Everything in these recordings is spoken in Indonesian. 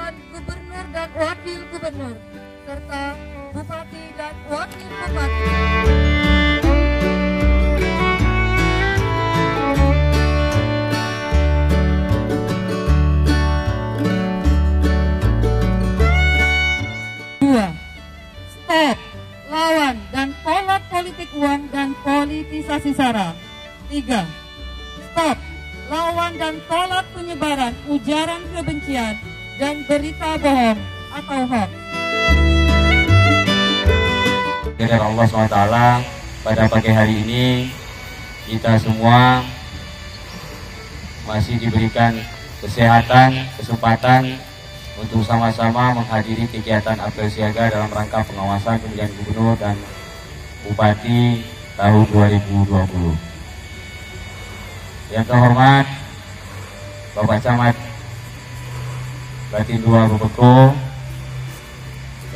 pemilihan gubernur dan wakil gubernur, serta bupati dan wakil bupati. Stop lawan dan tolak politik uang dan politisasi sara. 3. Stop lawan dan tolak penyebaran ujaran kebencian dan berita bohong atau hoax. Dari Allah SWT, pada pagi hari ini kita semua masih diberikan kesehatan, kesempatan untuk sama-sama menghadiri kegiatan apel siaga dalam rangka pengawasan pemilihan gubernur dan bupati tahun 2020. Yang terhormat Bapak Camat Batin 2 Bebeko,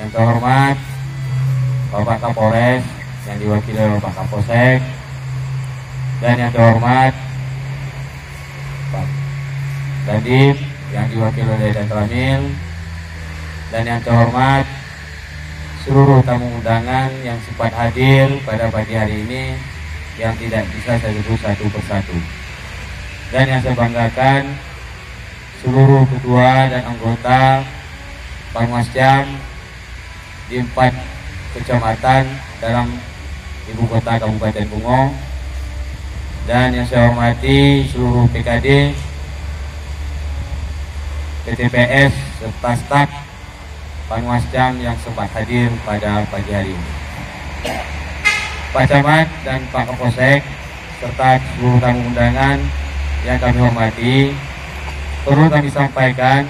yang terhormat Bapak Kapolres yang diwakili oleh Bapak Kapolsek, dan yang terhormat Pak Dandim yang diwakili oleh Dan Ramil, dan yang terhormat seluruh tamu undangan yang sempat hadir pada pagi hari ini yang tidak bisa saya sebut satu persatu. Dan yang saya banggakan seluruh ketua dan anggota Panwascam di 4 kecamatan dalam ibu kota Kabupaten Bungo, dan yang saya hormati seluruh PKD, PTPS serta staf Panwascam yang sempat hadir pada pagi hari ini. Pak Camat dan Pak Kapolsek serta seluruh tamu undangan yang kami hormati, perlu kami sampaikan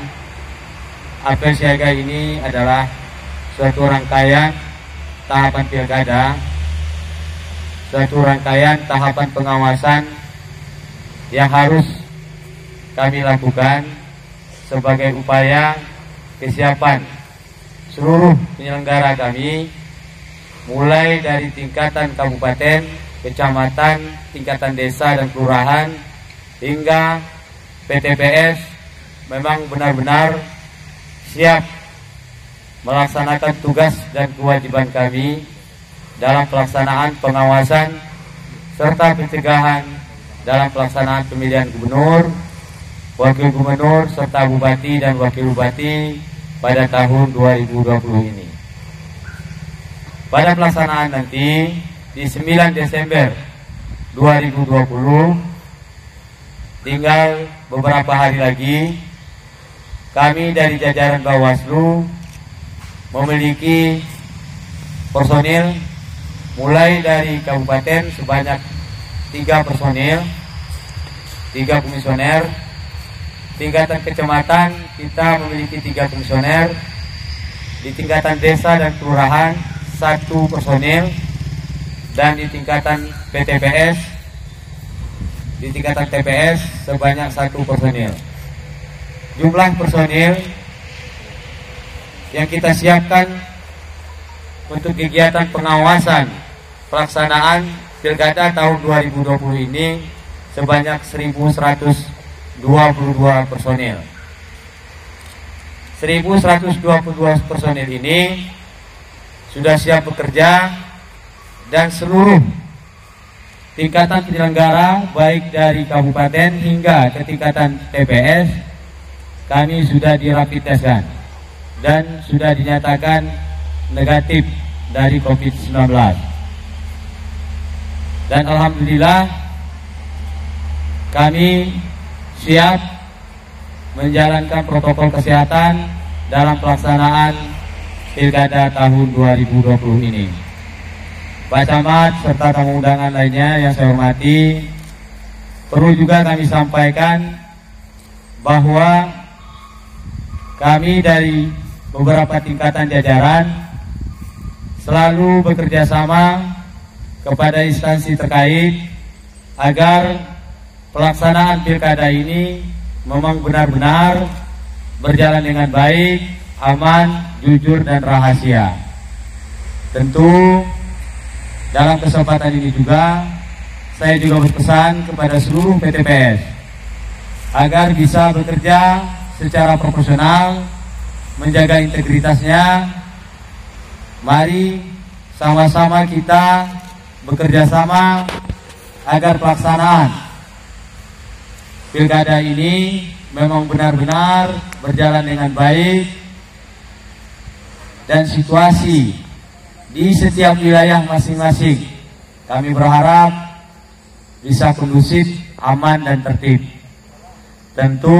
apel siaga ini adalah suatu rangkaian tahapan pilkada, suatu rangkaian tahapan pengawasan yang harus kami lakukan sebagai upaya kesiapan seluruh penyelenggara kami, mulai dari tingkatan kabupaten, kecamatan, tingkatan desa dan kelurahan, hingga PTPS memang benar-benar siap melaksanakan tugas dan kewajiban kami dalam pelaksanaan pengawasan serta pencegahan dalam pelaksanaan pemilihan gubernur, wakil gubernur, serta bupati dan wakil bupati pada tahun 2020 ini. Pada pelaksanaan nanti di 9 Desember 2020, tinggal beberapa hari lagi, kami dari jajaran Bawaslu memiliki personil mulai dari kabupaten sebanyak 3 personil, 3 komisioner. Tingkatan kecamatan kita memiliki 3 komisioner, di tingkatan desa dan kelurahan 1 personil, dan di tingkatan PTPS, di tingkatan TPS sebanyak 1 personil. Jumlah personil yang kita siapkan untuk kegiatan pengawasan pelaksanaan pilkada tahun 2020 ini sebanyak 1.122 personil. 1.122 personil ini sudah siap bekerja, dan seluruh tingkatan penyelenggara baik dari kabupaten hingga ke tingkatan TPS kami sudah dirapid teskan dan sudah dinyatakan negatif dari COVID-19. Dan alhamdulillah kami siap menjalankan protokol kesehatan dalam pelaksanaan pilkada tahun 2020 ini. Pak Camat serta tamu undangan lainnya yang saya hormati, perlu juga kami sampaikan bahwa kami dari beberapa tingkatan jajaran selalu bekerja sama kepada instansi terkait agar pelaksanaan pilkada ini memang benar-benar berjalan dengan baik, aman, jujur, dan rahasia. Tentu dalam kesempatan ini juga saya juga berpesan kepada seluruh PTPS agar bisa bekerja secara profesional menjaga integritasnya, mari sama-sama kita bekerja sama agar pelaksanaan pilkada ini memang benar-benar berjalan dengan baik dan situasi di setiap wilayah masing-masing kami berharap bisa kondusif, aman dan tertib. Tentu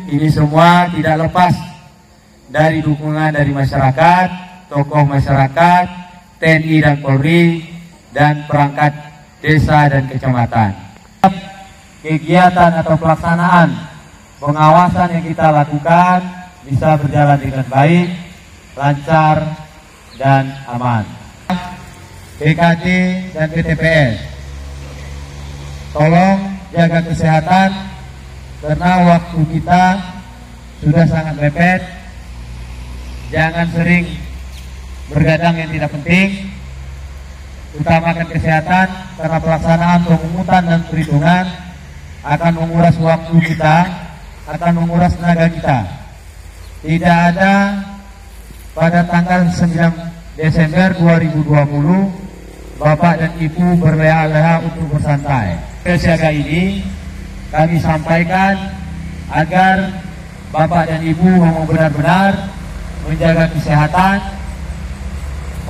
ini semua tidak lepas dari dukungan dari masyarakat, tokoh masyarakat, TNI dan Polri, dan perangkat desa dan kecamatan. Kegiatan atau pelaksanaan pengawasan yang kita lakukan bisa berjalan dengan baik, lancar, dan aman. PKD dan PTPS, tolong jaga kesehatan karena waktu kita sudah sangat mepet. Jangan sering bergadang yang tidak penting. Utamakan kesehatan karena pelaksanaan pemungutan dan perhitungan akan menguras waktu kita, akan menguras tenaga kita. Tidak ada pada tanggal 9 Desember 2020 Bapak dan Ibu berleha-leha untuk bersantai. Kesiaga ini kami sampaikan agar Bapak dan Ibu mau benar-benar menjaga kesehatan,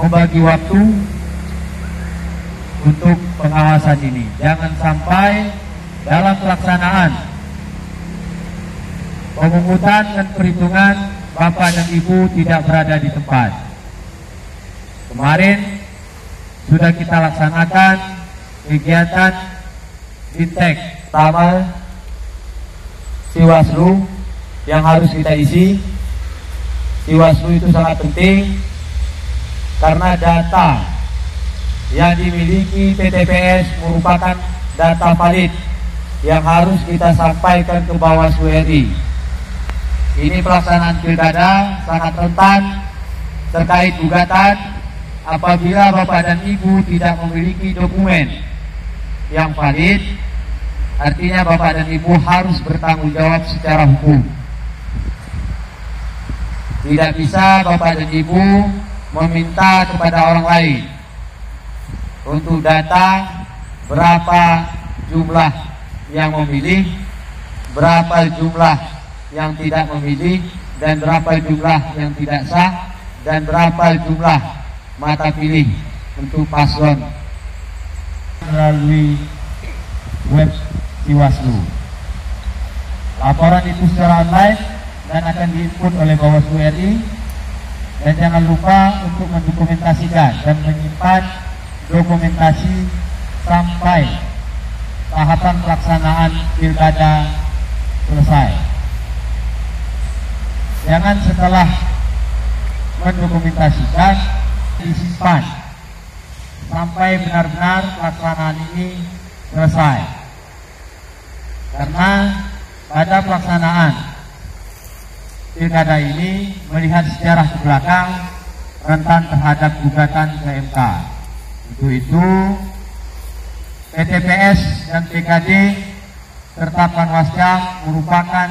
membagi waktu untuk pengawasan ini. Jangan sampai dalam pelaksanaan pemungutan dan perhitungan Bapak dan Ibu tidak berada di tempat. Kemarin sudah kita laksanakan kegiatan Bintek Tamal Siwaslu yang harus kita isi. Siwaslu itu sangat penting karena data yang dimiliki PTPS merupakan data valid yang harus kita sampaikan ke Bawaslu RI. Ini pelaksanaan pilkada sangat rentan terkait gugatan apabila Bapak dan Ibu tidak memiliki dokumen yang valid. Artinya Bapak dan Ibu harus bertanggung jawab secara hukum. Tidak bisa Bapak dan Ibu meminta kepada orang lain untuk data berapa jumlah yang memilih, berapa jumlah yang tidak memilih, dan berapa jumlah yang tidak sah, dan berapa jumlah mata pilih untuk paslon melalui web Siwaslu. Laporan itu secara online dan akan diinput oleh Bawaslu RI. Dan jangan lupa untuk mendokumentasikan dan menyimpan dokumentasi sampai tahapan pelaksanaan pilkada selesai. Jangan setelah mendokumentasikan disimpan sampai benar-benar pelaksanaan ini selesai. Karena pada pelaksanaan pilkada ini melihat sejarah ke belakang rentan terhadap gugatan ke MK. Untuk itu PTPS dan PKD serta Panwascam merupakan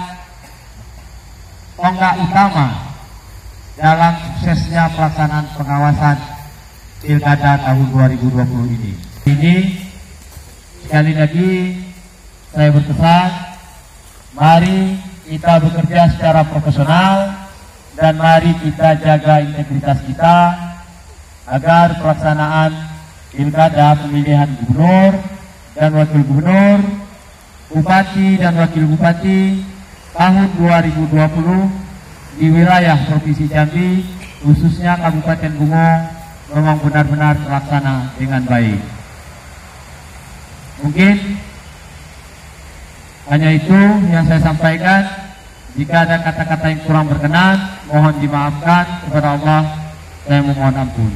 tonggak utama dalam suksesnya pelaksanaan pengawasan pilkada tahun 2020 ini. Ini sekali lagi saya berpesan, mari kita bekerja secara profesional dan mari kita jaga integritas kita agar pelaksanaan pilkada pemilihan gubernur dan wakil gubernur, bupati dan wakil bupati tahun 2020 di wilayah Provinsi Jambi, khususnya Kabupaten Bungo, memang benar-benar terlaksana dengan baik. Mungkin hanya itu yang saya sampaikan. Jika ada kata-kata yang kurang berkenan, mohon dimaafkan. Kepada Allah saya memohon ampun.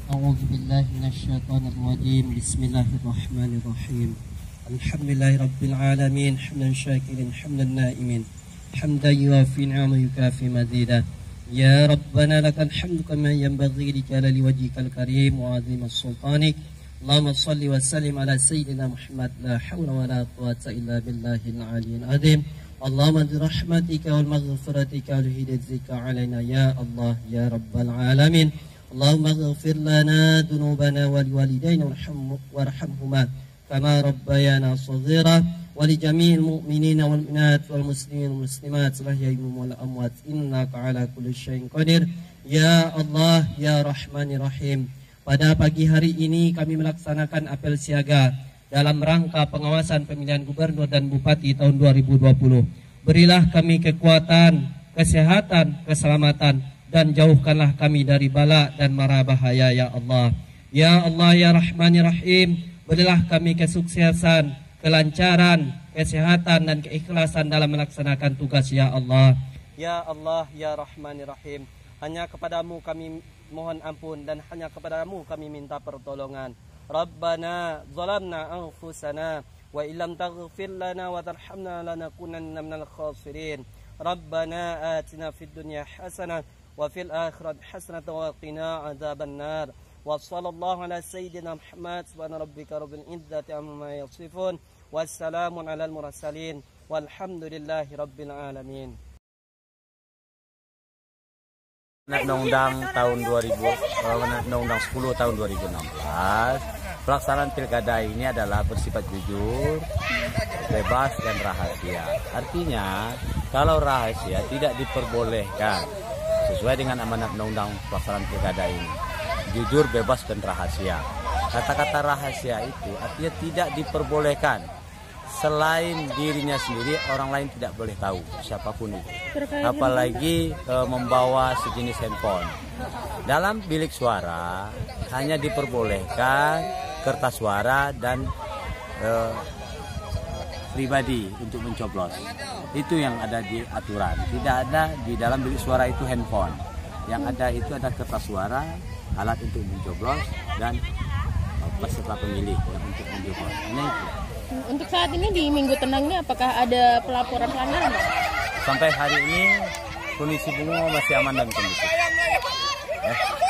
A'udzubillahi minasyaitonirrajim. Bismillahirrahmanirrahim. Alhamdulillahi rabbil alamin, hamdan syakirin, hamdan naimin, hamdan yuwafi ni'amahu yukafi mazidah. Ya Rabbana lakal hamdu kama yanbaghi li jalali wajhikal karim wa 'azimi sultanik. Allahumma salli wa sallim ala sayyidina Muhammad, la hawla wa la quwwata illa billahil aliyyil azim. اللهم برحمتك والمغفرتك والهدايتك علينا يا الله يا رب العالمين. اللهم اغفر لنا ذنوبنا ولوالدينا وارحمهما كما ربيانا صغيرا ولجميع المؤمنين والمؤمنات والمسلمين والمسلمات الأحياء والأموات إنك على كل شيء قدير ya Allah ya Rahmanir Rahim. Pada pagi hari ini kami melaksanakan apel siaga dalam rangka pengawasan pemilihan gubernur dan bupati tahun 2020. Berilah kami kekuatan, kesehatan, keselamatan, dan jauhkanlah kami dari bala dan mara bahaya ya Allah. Ya Allah ya Rahmanir Rahim, berilah kami kesuksesan, kelancaran, kesehatan, dan keikhlasan dalam melaksanakan tugas ya Allah. Ya Allah ya Rahmanir Rahim, hanya kepadamu kami mohon ampun dan hanya kepadamu kami minta pertolongan. Rabbana zalamna anfusana wa illam taghfir lana wa tarhamna lanakunanna minal khasirin. Rabbana atina fid dunya hasanah wa fil akhirati hasanah wa qina adzaban nar. Wa sallallahu ala sayyidina Muhammad subhana rabbika rabbil izzati amma yasifun. Wassalamun alal mursalin walhamdulillahi rabbil alamin. Undang-Undang tahun 2000, Undang-Undang 10 tahun 2016, pelaksanaan pilkada ini adalah bersifat jujur, bebas dan rahasia. Artinya, kalau rahasia tidak diperbolehkan sesuai dengan amanat undang-undang pelaksanaan pilkada ini. Jujur, bebas dan rahasia. Kata-kata rahasia itu artinya tidak diperbolehkan. Selain dirinya sendiri, orang lain tidak boleh tahu, siapapun itu. Apalagi membawa sejenis handphone. Dalam bilik suara hanya diperbolehkan kertas suara dan pribadi untuk mencoblos. Itu yang ada di aturan. Tidak ada di dalam bilik suara itu handphone. Yang ada itu ada kertas suara, alat untuk mencoblos, dan peserta pemilih yang untuk mencoblos. Ini itu. Untuk saat ini di Minggu Tenang ini apakah ada pelaporan pelanggaran? Sampai hari ini kondisi Bungo masih aman dan kondusif.